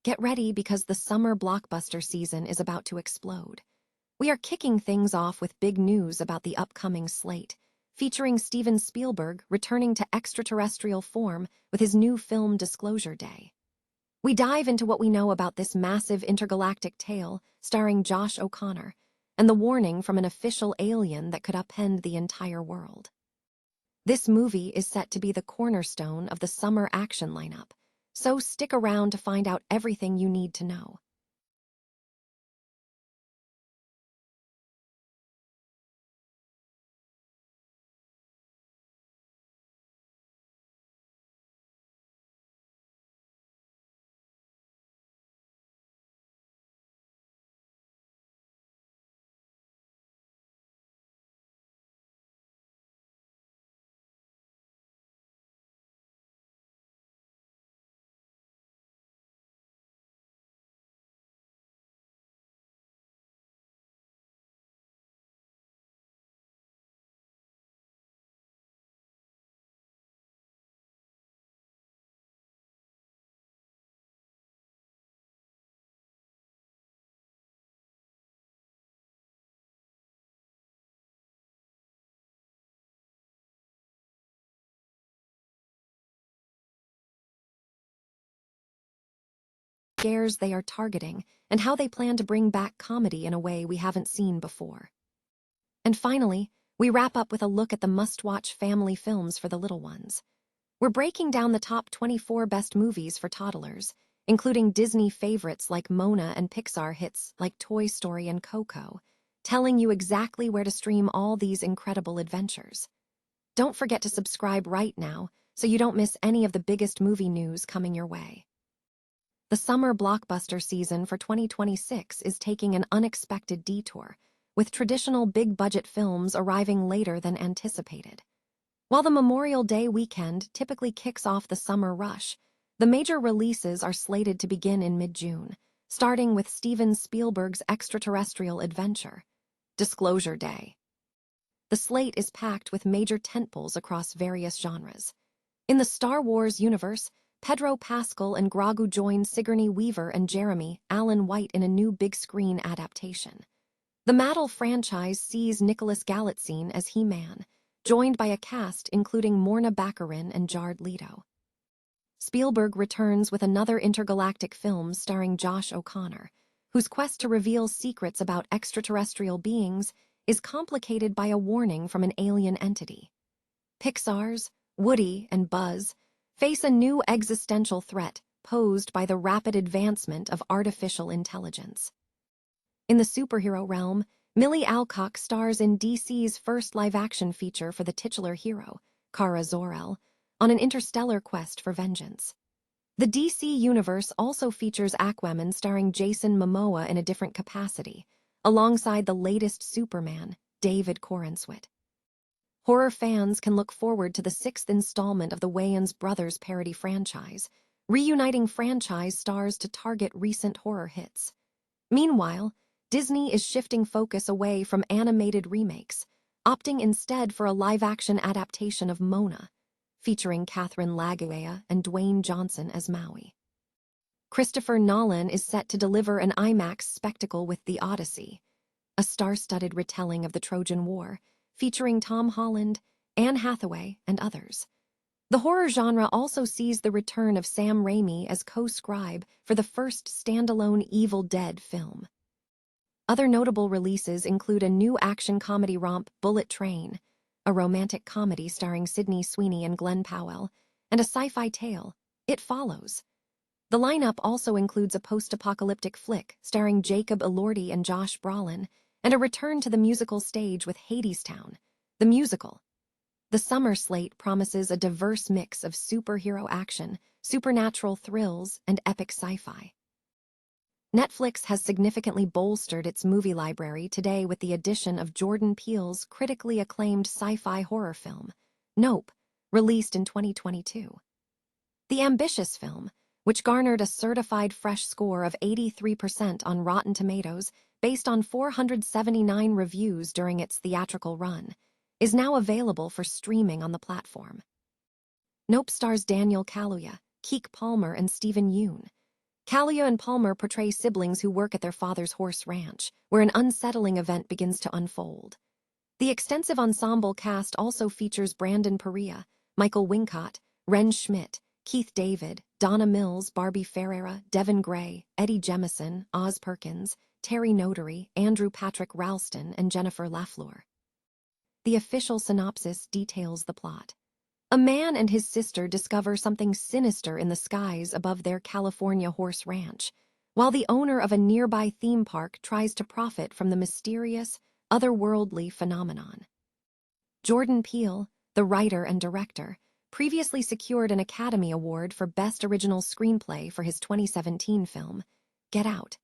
Get ready because the summer blockbuster season is about to explode. We are kicking things off with big news about the upcoming slate, featuring Steven Spielberg returning to extraterrestrial form with his new film Disclosure Day. We dive into what we know about this massive intergalactic tale starring Josh O'Connor and the warning from an official alien that could upend the entire world. This movie is set to be the cornerstone of the summer action lineup, so stick around to find out everything you need to know. Scares they are targeting, and how they plan to bring back comedy in a way we haven't seen before. And finally, we wrap up with a look at the must-watch family films for the little ones. We're breaking down the top 24 best movies for toddlers, including Disney favorites like Mona and Pixar hits like Toy Story and Coco, telling you exactly where to stream all these incredible adventures. Don't forget to subscribe right now so you don't miss any of the biggest movie news coming your way. The summer blockbuster season for 2026 is taking an unexpected detour, with traditional big-budget films arriving later than anticipated. While the Memorial Day weekend typically kicks off the summer rush, the major releases are slated to begin in mid-June, starting with Steven Spielberg's extraterrestrial adventure, Disclosure Day. The slate is packed with major tentpoles across various genres. In the Star Wars universe, Pedro Pascal and Grogu join Sigourney Weaver and Jeremy Allen White in a new big-screen adaptation. The Mattel franchise sees Nicholas Galitzine as He-Man, joined by a cast including Morna Baccarin and Jared Leto. Spielberg returns with another intergalactic film starring Josh O'Connor, whose quest to reveal secrets about extraterrestrial beings is complicated by a warning from an alien entity. Pixar's Woody and Buzz face a new existential threat posed by the rapid advancement of artificial intelligence. In the superhero realm, Millie Alcock stars in DC's first live-action feature for the titular hero, Kara Zor-El, on an interstellar quest for vengeance. The DC universe also features Aquaman starring Jason Momoa in a different capacity, alongside the latest Superman, David Corenswet. Horror fans can look forward to the 6th installment of the Wayans Brothers parody franchise, reuniting franchise stars to target recent horror hits. Meanwhile, Disney is shifting focus away from animated remakes, opting instead for a live-action adaptation of Mona, featuring Catherine Laguerre and Dwayne Johnson as Maui. Christopher Nolan is set to deliver an IMAX spectacle with The Odyssey, a star-studded retelling of the Trojan War, featuring Tom Holland, Anne Hathaway, and others. The horror genre also sees the return of Sam Raimi as co-scribe for the first standalone Evil Dead film. Other notable releases include a new action comedy romp, Bullet Train, a romantic comedy starring Sydney Sweeney and Glenn Powell, and a sci-fi tale, It Follows. The lineup also includes a post-apocalyptic flick starring Jacob Elordi and Josh Brolin, and a return to the musical stage with Hadestown, the musical. The summer slate promises a diverse mix of superhero action, supernatural thrills, and epic sci-fi. Netflix has significantly bolstered its movie library today with the addition of Jordan Peele's critically acclaimed sci-fi horror film, Nope, released in 2022. The ambitious film, which garnered a certified fresh score of 83% on Rotten Tomatoes based on 479 reviews during its theatrical run, is now available for streaming on the platform. Nope stars Daniel Kaluuya, Keke Palmer, and Stephen Yeun. Kalia and Palmer portray siblings who work at their father's horse ranch, where an unsettling event begins to unfold. The extensive ensemble cast also features Brandon Perea, Michael Wincott, Ren Schmidt, Keith David, Donna Mills, Barbie Ferreira, Devin Gray, Eddie Jemison, Oz Perkins, Terry Notary, Andrew Patrick Ralston, and Jennifer Lafleur. The official synopsis details the plot. A man and his sister discover something sinister in the skies above their California horse ranch, while the owner of a nearby theme park tries to profit from the mysterious, otherworldly phenomenon. Jordan Peele, the writer and director, previously secured an Academy Award for Best Original Screenplay for his 2017 film, Get Out.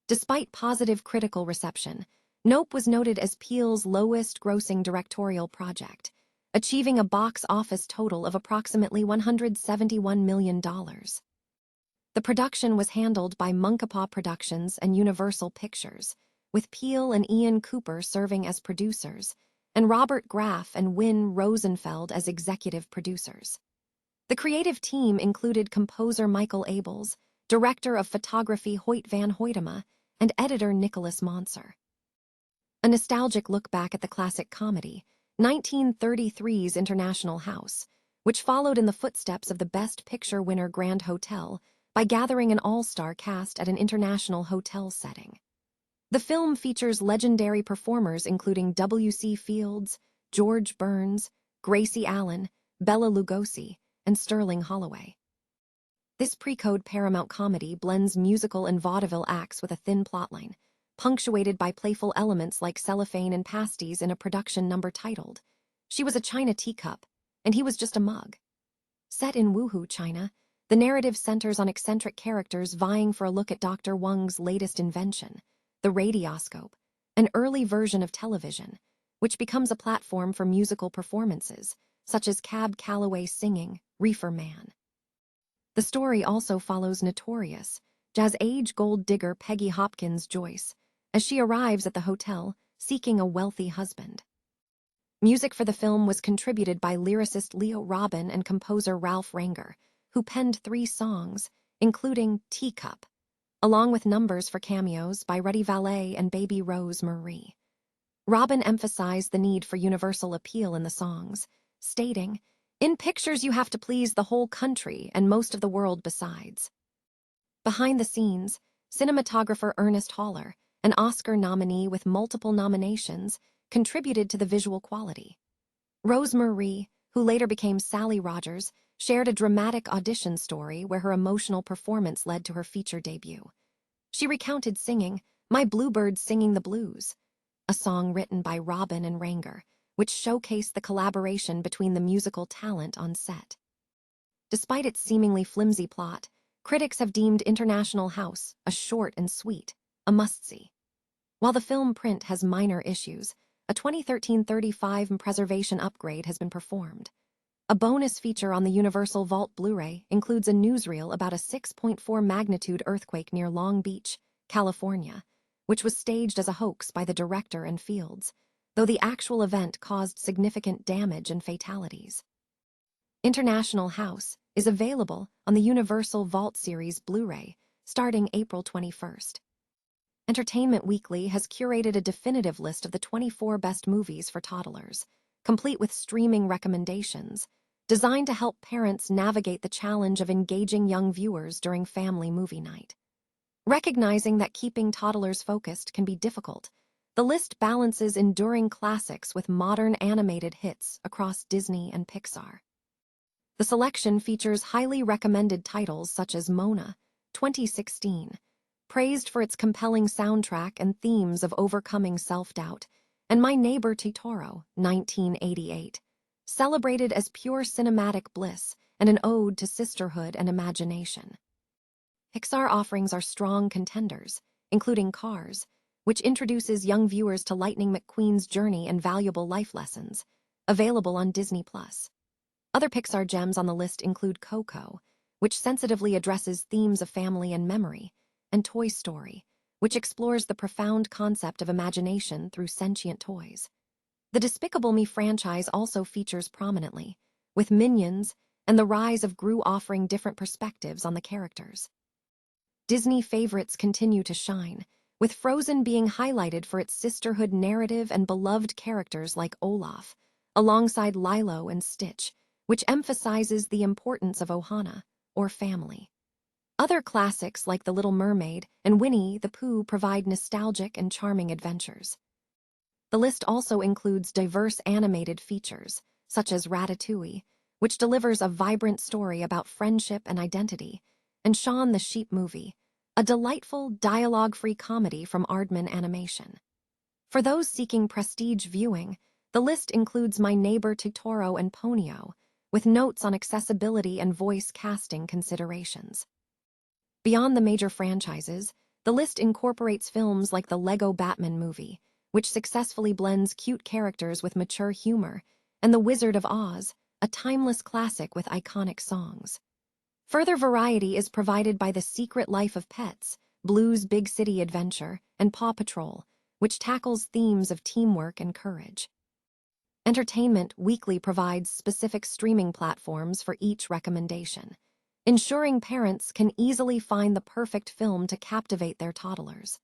Despite positive critical reception, Nope was noted as Peele's lowest-grossing directorial project, achieving a box office total of approximately $171 million. The production was handled by Munkapaw Productions and Universal Pictures, with Peele and Ian Cooper serving as producers, and Robert Graff and Wynn Rosenfeld as executive producers. The creative team included composer Michael Abels, director of photography Hoyt van Hoytema, and editor Nicholas Monser. A nostalgic look back at the classic comedy, 1933's International House, which followed in the footsteps of the Best Picture winner Grand Hotel by gathering an all-star cast at an international hotel setting. The film features legendary performers including W.C. Fields, George Burns, Gracie Allen, Bela Lugosi, and Sterling Holloway. This pre-code Paramount comedy blends musical and vaudeville acts with a thin plotline, punctuated by playful elements like cellophane and pasties in a production number titled, She Was a China Teacup, and He Was Just a Mug. Set in Wuhu, China, the narrative centers on eccentric characters vying for a look at Dr. Wang's latest invention, the radioscope, an early version of television, which becomes a platform for musical performances, such as Cab Calloway singing Reefer Man. The story also follows notorious jazz-age gold digger Peggy Hopkins Joyce as she arrives at the hotel seeking a wealthy husband. Music for the film was contributed by lyricist Leo Robin and composer Ralph Ranger, who penned 3 songs, including Teacup, along with numbers for cameos by Ruddy Valet and Baby Rose Marie. Robin emphasized the need for universal appeal in the songs, stating, "In pictures you have to please the whole country and most of the world besides." Behind the scenes, cinematographer Ernest Haller, an Oscar nominee with multiple nominations, contributed to the visual quality. Rose Marie, who later became Sally Rogers, shared a dramatic audition story where her emotional performance led to her feature debut. She recounted singing My Bluebird Singing the Blues, a song written by Robin and Ranger, which showcased the collaboration between the musical talent on set. Despite its seemingly flimsy plot, critics have deemed International House a short and sweet, a must-see. While the film print has minor issues, a 2013 35mm preservation upgrade has been performed. A bonus feature on the Universal Vault Blu-ray includes a newsreel about a 6.4 magnitude earthquake near Long Beach, California, which was staged as a hoax by the director and Fields, though the actual event caused significant damage and fatalities. International House is available on the Universal Vault Series Blu-ray starting April 21st. Entertainment Weekly has curated a definitive list of the 24 best movies for toddlers, complete with streaming recommendations, designed to help parents navigate the challenge of engaging young viewers during family movie night. Recognizing that keeping toddlers focused can be difficult, the list balances enduring classics with modern animated hits across Disney and Pixar. The selection features highly recommended titles such as Mona, 2016, praised for its compelling soundtrack and themes of overcoming self-doubt, and My Neighbor Totoro, 1988, celebrated as pure cinematic bliss and an ode to sisterhood and imagination. Pixar offerings are strong contenders, including Cars, which introduces young viewers to Lightning McQueen's journey and valuable life lessons, available on Disney+. Other Pixar gems on the list include Coco, which sensitively addresses themes of family and memory, and Toy Story, which explores the profound concept of imagination through sentient toys. The Despicable Me franchise also features prominently, with Minions and the rise of Gru offering different perspectives on the characters. Disney favorites continue to shine, with Frozen being highlighted for its sisterhood narrative and beloved characters like Olaf, alongside Lilo and Stitch, which emphasizes the importance of Ohana, or family. Other classics like The Little Mermaid and Winnie the Pooh provide nostalgic and charming adventures. The list also includes diverse animated features, such as Ratatouille, which delivers a vibrant story about friendship and identity, and Shaun the Sheep Movie, a delightful, dialogue-free comedy from Aardman Animation. For those seeking prestige viewing, the list includes My Neighbor Totoro and Ponyo, with notes on accessibility and voice casting considerations. Beyond the major franchises, the list incorporates films like the Lego Batman movie, which successfully blends cute characters with mature humor, and The Wizard of Oz, a timeless classic with iconic songs. Further variety is provided by The Secret Life of Pets, Blue's Big City Adventure, and Paw Patrol, which tackles themes of teamwork and courage. Entertainment Weekly provides specific streaming platforms for each recommendation, ensuring parents can easily find the perfect film to captivate their toddlers.